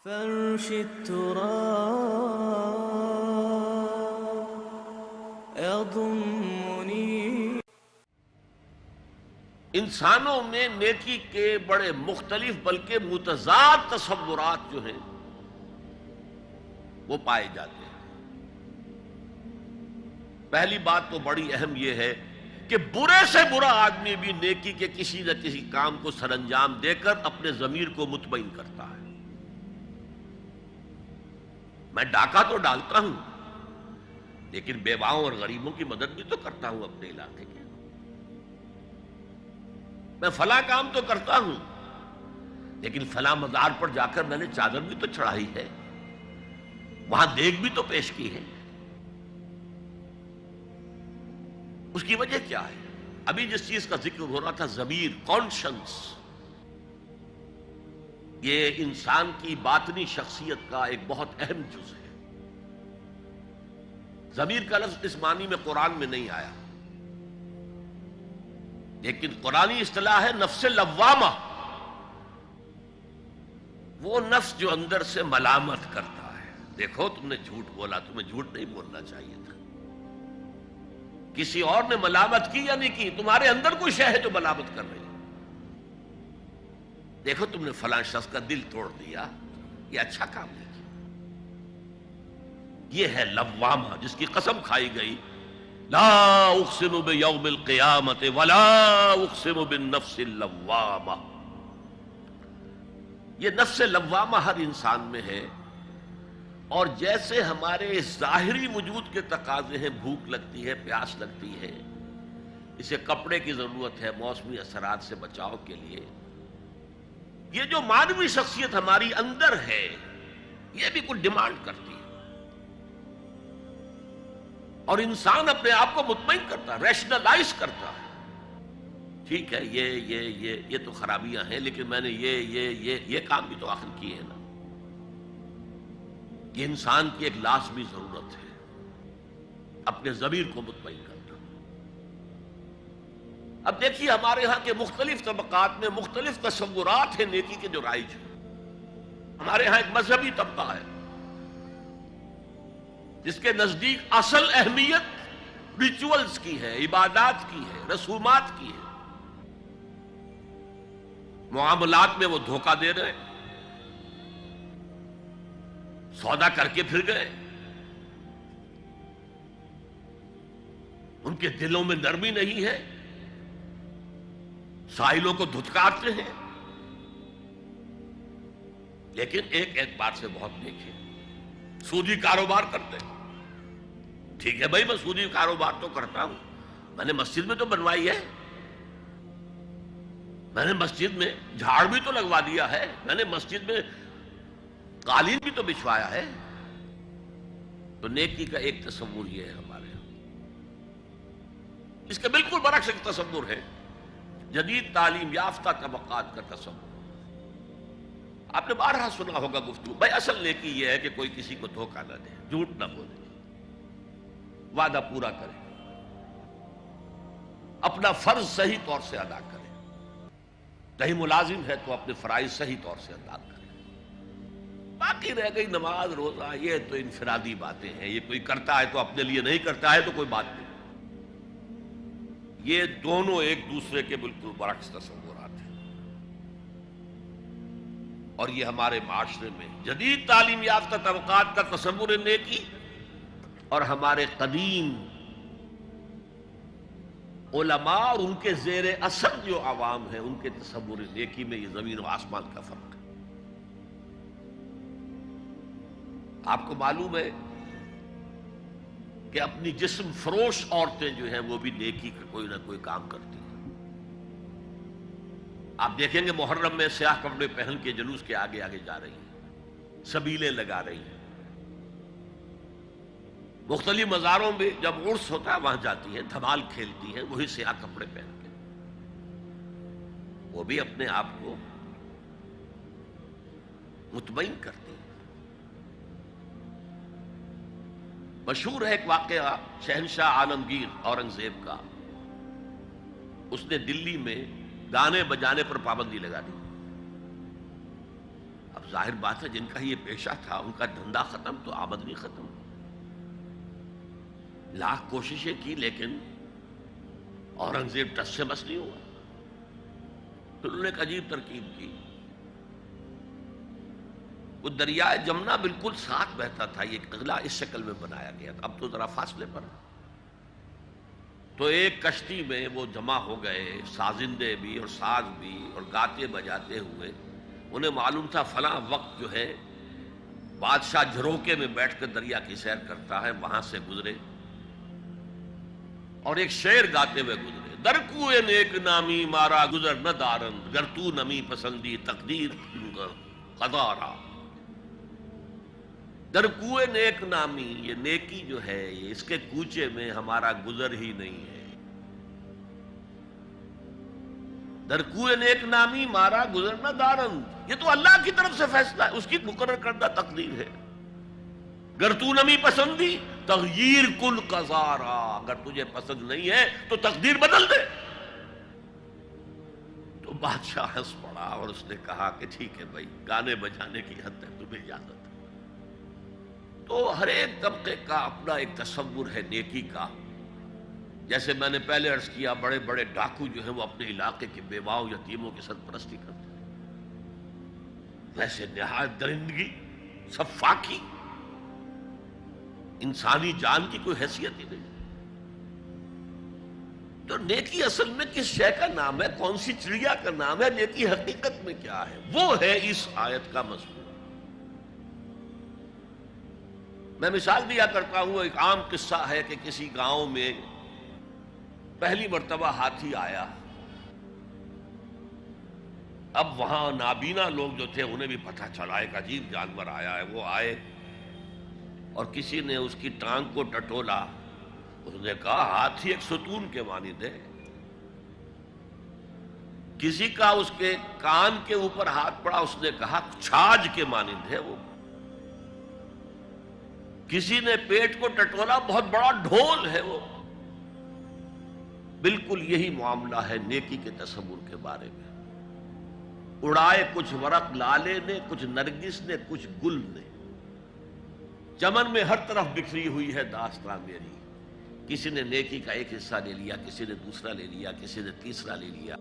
فرش التراب يضمني. انسانوں میں نیکی کے بڑے مختلف بلکہ متضاد تصورات جو ہیں وہ پائے جاتے ہیں. پہلی بات تو بڑی اہم یہ ہے کہ برے سے برا آدمی بھی نیکی کے کسی نہ کسی کام کو سر انجام دے کر اپنے ضمیر کو مطمئن کرتا ہے. میں ڈاکہ تو ڈالتا ہوں لیکن بیواؤں اور غریبوں کی مدد بھی تو کرتا ہوں اپنے علاقے کے. میں فلاں کام تو کرتا ہوں لیکن فلاں مزار پر جا کر میں نے چادر بھی تو چڑھائی ہے، وہاں دیگ بھی تو پیش کی ہے. اس کی وجہ کیا ہے؟ ابھی جس چیز کا ذکر ہو رہا تھا ضمیر، کانشنس، یہ انسان کی باطنی شخصیت کا ایک بہت اہم جز ہے. ضمیر کا لفظ اس معنی میں قرآن میں نہیں آیا، لیکن قرآنی اصطلاح ہے نفس لوامہ، وہ نفس جو اندر سے ملامت کرتا ہے. دیکھو تم نے جھوٹ بولا، تمہیں جھوٹ نہیں بولنا چاہیے تھا. کسی اور نے ملامت کی یا نہیں کی، تمہارے اندر کوئی شے ہے جو ملامت کر رہی ہے. دیکھو تم نے فلاں شخص کا دل توڑ دیا، یہ اچھا کام نہیں کیا. یہ ہے لوامہ جس کی قسم کھائی گئی، لا اقسم بیوم القیامت ولا اقسم بالنفس اللوامہ. یہ نفس لوامہ ہر انسان میں ہے، اور جیسے ہمارے ظاہری وجود کے تقاضے ہیں، بھوک لگتی ہے، پیاس لگتی ہے، اسے کپڑے کی ضرورت ہے موسمی اثرات سے بچاؤ کے لیے، یہ جو مانوی شخصیت ہماری اندر ہے یہ بھی کچھ ڈیمانڈ کرتی ہے. اور انسان اپنے آپ کو مطمئن کرتا ہے، ریشنلائز کرتا ہے. ٹھیک ہے یہ تو خرابیاں ہیں، لیکن میں نے یہ کام بھی تو آخر کیے ہیں نا. یہ انسان کی ایک لازمی ضرورت ہے، اپنے ضمیر کو مطمئن کرنا. اب دیکھیے ہمارے ہاں کے مختلف طبقات میں مختلف تصورات ہیں نیکی کے جو رائج ہیں. ہمارے ہاں ایک مذہبی طبقہ ہے جس کے نزدیک اصل اہمیت ریچولز کی ہے، عبادات کی ہے، رسومات کی ہے. معاملات میں وہ دھوکہ دے رہے ہیں، سودا کر کے پھر گئے، ان کے دلوں میں نرمی نہیں ہے، سائلوں کو دھتکارتے ہیں. لیکن ایک اعتبار سے بہت نیک ہے، سودی کاروبار کرتے ہیں. ٹھیک ہے بھائی، میں سودی کاروبار تو کرتا ہوں، میں نے مسجد میں تو بنوائی ہے، میں نے مسجد میں جھاڑ بھی تو لگوا دیا ہے، میں نے مسجد میں قالین بھی تو بچھوایا ہے. تو نیکی کا ایک تصور یہ ہے ہمارے یہاں. اس کے بالکل برعکس ایک تصور ہے جدید تعلیم یافتہ طبقات کا تصور. آپ نے بارہا سنا ہوگا گفتگو، بھائی اصل نیکی یہ ہے کہ کوئی کسی کو دھوکہ نہ دے، جھوٹ نہ بولے، وعدہ پورا کرے، اپنا فرض صحیح طور سے ادا کرے. کہیں ملازم ہے تو اپنے فرائض صحیح طور سے ادا کرے. باقی رہ گئی نماز روزہ، یہ تو انفرادی باتیں ہیں، یہ کوئی کرتا ہے تو اپنے لیے، نہیں کرتا ہے تو کوئی بات نہیں. یہ دونوں ایک دوسرے کے بالکل برعکس تصورات ہیں. اور یہ ہمارے معاشرے میں جدید تعلیم یافتہ طبقات کا تصور نیکی اور ہمارے قدیم علماء اور ان کے زیر اثر جو عوام ہیں ان کے تصور نیکی میں یہ زمین و آسمان کا فرق ہے. آپ کو معلوم ہے کہ اپنی جسم فروش عورتیں جو ہیں وہ بھی نیکی کا کوئی نہ کوئی کام کرتی ہیں. آپ دیکھیں گے محرم میں سیاہ کپڑے پہن کے جلوس کے آگے آگے جا رہی ہیں، سبیلیں لگا رہی ہیں. مختلف مزاروں میں جب عرس ہوتا ہے وہاں جاتی ہیں، دھمال کھیلتی ہیں، وہی سیاہ کپڑے پہن کے. وہ بھی اپنے آپ کو مطمئن کرتی ہیں. مشہور ہے ایک واقعہ شہنشاہ عالمگیر اورنگزیب کا. اس نے دلی میں گانے بجانے پر پابندی لگا دی. اب ظاہر بات ہے جن کا یہ پیشہ تھا ان کا دھندا ختم تو آمدنی ختم. لاکھ کوششیں کی لیکن اورنگزیب ٹس سے بس نہیں ہوا. پھر انہوں نے ایک عجیب ترکیب کی. وہ دریائے جمنا بالکل ساتھ بہتا تھا, یہ قلعہ اس شکل میں بنایا گیا تھا, اب تو ذرا فاصلے پر. تو ایک کشتی میں وہ جمع ہو گئے, سازندے بھی اور ساز بھی, اور گاتے بجاتے ہوئے. انہیں معلوم تھا فلاں وقت جو ہے بادشاہ جھروکے میں بیٹھ کر دریا کی سیر کرتا ہے, وہاں سے گزرے اور ایک شعر گاتے ہوئے گزرے. در کوئے نیک نامی مارا گزر نہ دارند, گر تو نمی پسندی تقدیر قضا. در کوئے نیک نامی, یہ نیکی جو ہے یہ اس کے کوچے میں ہمارا گزر ہی نہیں ہے. در کوئے نیک نامی مارا گزر نہ دارند, یہ تو اللہ کی طرف سے فیصلہ ہے, اس کی مقرر کردہ تقدیر ہے. گر تو نمی پسندی تغییر کل قضارا, اگر تجھے پسند نہیں ہے تو تقدیر بدل دے. تو بادشاہ ہنس پڑا اور اس نے کہا کہ ٹھیک ہے بھائی, گانے بجانے کی حد تک تمہیں اجازت ہے. تو ہر ایک طبقے کا اپنا ایک تصور ہے نیکی کا. جیسے میں نے پہلے عرض کیا, بڑے بڑے ڈاکو جو ہیں وہ اپنے علاقے کے بیواؤں یتیموں کی سرپرستی کرتے ہیں, ویسے نہایت درندگی, سفاکی, انسانی جان کی کوئی حیثیت ہی نہیں. تو نیکی اصل میں کس شے کا نام ہے, کون سی چڑیا کا نام ہے, نیکی حقیقت میں کیا ہے, وہ ہے اس آیت کا مضمون. میں مثال دیا کرتا ہوں, ایک عام قصہ ہے کہ کسی گاؤں میں پہلی مرتبہ ہاتھی آیا. اب وہاں نابینا لوگ جو تھے انہیں بھی پتہ چلا ایک عجیب جانور آیا ہے. وہ آئے اور کسی نے اس کی ٹانگ کو ٹٹولا. اس نے کہا ہاتھی ایک ستون کے مانند ہے. کسی کا اس کے کان کے اوپر ہاتھ پڑا, اس نے کہا چھاج کے مانند ہے وہ. کسی نے پیٹ کو ٹٹولا, بہت بڑا ڈھول ہے وہ. بالکل یہی معاملہ ہے نیکی کے تصور کے بارے میں. اڑائے کچھ ورق لالے نے, کچھ نرگس نے, کچھ گل نے, چمن میں ہر طرف بکھری ہوئی ہے داستان میری. کسی نے نیکی کا ایک حصہ لے لیا, کسی نے دوسرا لے لیا, کسی نے تیسرا لے لیا.